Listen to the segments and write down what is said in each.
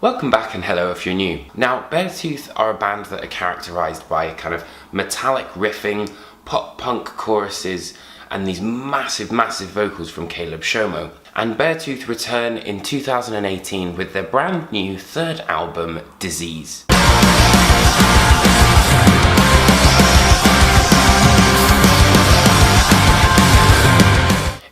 Welcome back and hello if you're new. Now, Beartooth are a band that are characterised by kind of metallic riffing, pop-punk choruses, and these massive vocals from Caleb Shomo. And Beartooth return in 2018 with their brand new third album, Disease.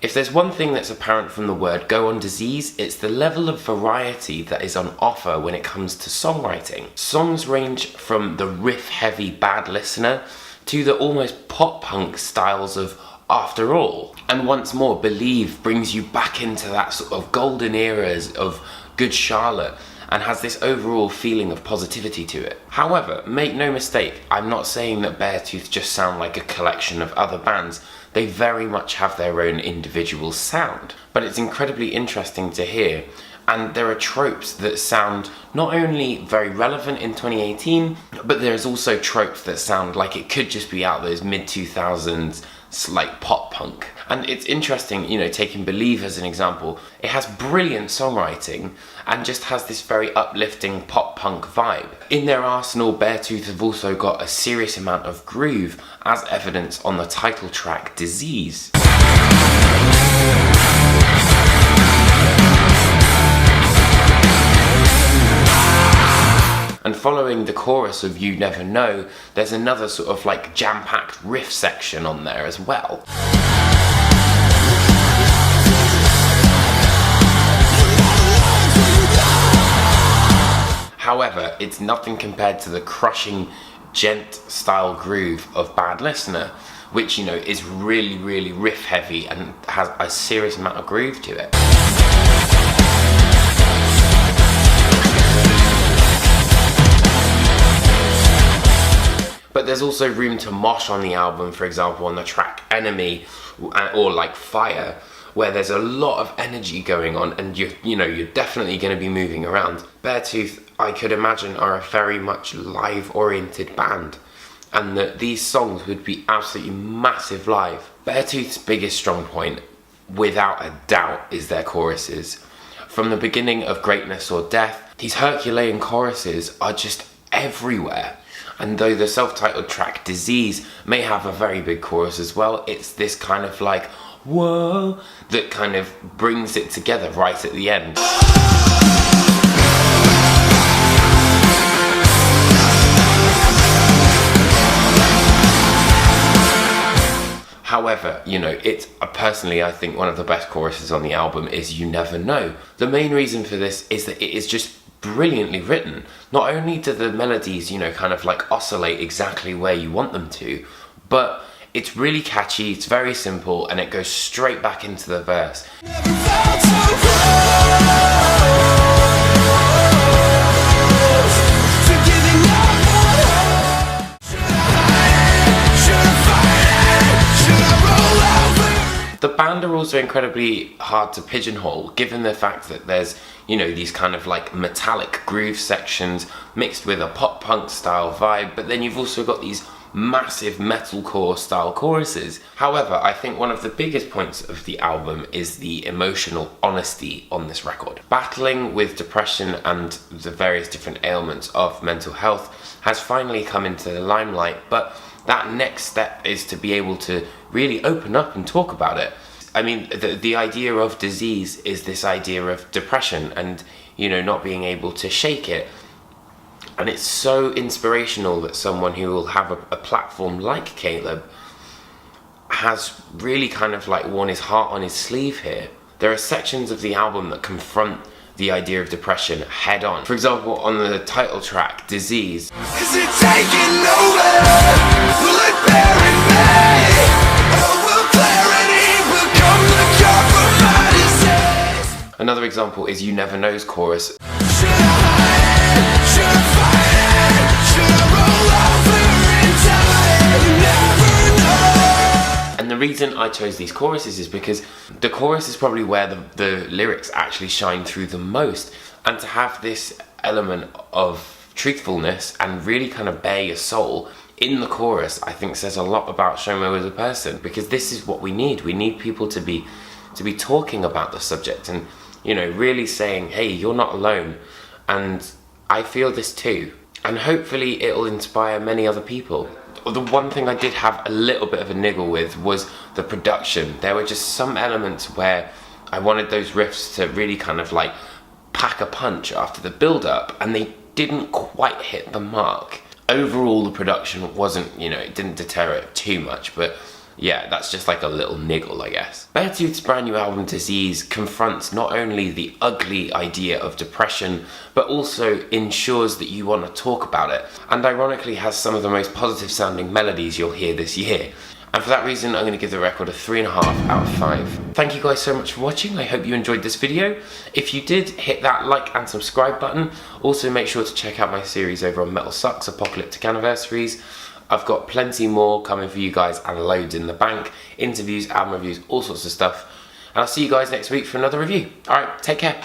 If there's one thing that's apparent from the word go on Disease, it's the level of variety that is on offer when it comes to songwriting. Songs range from the riff-heavy Bad Listener to the almost pop-punk styles of After All. And once more, Believe brings you back into that sort of golden eras of Good Charlotte and has this overall feeling of positivity to it. However, make no mistake, I'm not saying that Beartooth just sound like a collection of other bands. They very much have their own individual sound, but it's incredibly interesting to hear, and there are tropes that sound not only very relevant in 2018, but there's also tropes that sound like it could just be out those mid-2000s like pop punk. And it's interesting, you know, taking Believe as an example, it has brilliant songwriting and just has this very uplifting pop punk vibe. In their arsenal, Beartooth have also got a serious amount of groove, as evidenced on the title track Disease. And following the chorus of You Never Know, there's another sort of like jam-packed riff section on there as well. However, it's nothing compared to the crushing gent-style groove of Bad Listener, which, you know, is really riff-heavy and has a serious amount of groove to it. But there's also room to mosh on the album, for example on the track Enemy or like Fire, where there's a lot of energy going on and you're definitely going to be moving around. Beartooth, I could imagine, are a very much live-oriented band, and that these songs would be absolutely massive live. Beartooth's biggest strong point, without a doubt, is their choruses. From the beginning of Greatness or Death, these Herculean choruses are just everywhere. And though the self-titled track Disease may have a very big chorus as well, it's this kind of like, whoa, that kind of brings it together right at the end. However, you know, it's personally, I think one of the best choruses on the album is You Never Know. The main reason for this is that it is just brilliantly written. Not only do the melodies, you know, kind of like oscillate exactly where you want them to, but it's really catchy, it's very simple, and it goes straight back into the verse. The band are also incredibly hard to pigeonhole, given the fact that there's, you know, these kind of like metallic groove sections mixed with a pop-punk style vibe, but then you've also got these massive metalcore style choruses. However, I think one of the biggest points of the album is the emotional honesty on this record. Battling with depression and the various different ailments of mental health has finally come into the limelight, but that next step is to be able to really open up and talk about it. I mean, the idea of Disease is this idea of depression and, you know, not being able to shake it. And it's so inspirational that someone who will have a platform like Caleb has really kind of like worn his heart on his sleeve here. There are sections of the album that confront the idea of depression head on. For example, on the title track, Disease. Is it taking over? Will it bury me? Or will clarity become the cure for my disease? Another example is You Never Know's chorus. Should I hide it? Should I fight it? Should I roll over and die? You never know. And the reason I chose these choruses is because the chorus is probably where the lyrics actually shine through the most, and to have this element of truthfulness and really kind of bare your soul in the chorus, I think says a lot about Shomo as a person, because this is what we need. We need people to be talking about the subject and, you know, really saying, hey, you're not alone. and I feel this too. And hopefully it'll inspire many other people. The one thing I did have a little bit of a niggle with was the production. There were just some elements where I wanted those riffs to really kind of like pack a punch after the build-up, and they didn't quite hit the mark. Overall, the production wasn't, it didn't deter it too much, but yeah, that's just like a little niggle, I guess. Beartooth's brand new album, Disease, confronts not only the ugly idea of depression, but also ensures that you want to talk about it, and ironically has some of the most positive sounding melodies you'll hear this year. And for that reason, I'm going to give the record a 3.5 out of 5. Thank you guys so much for watching. I hope you enjoyed this video. If you did, hit that like and subscribe button. Also, make sure to check out my series over on Metal Sucks Apocalyptic Anniversaries. I've got plenty more coming for you guys and loads in the bank. Interviews, album reviews, all sorts of stuff. And I'll see you guys next week for another review. Alright, take care.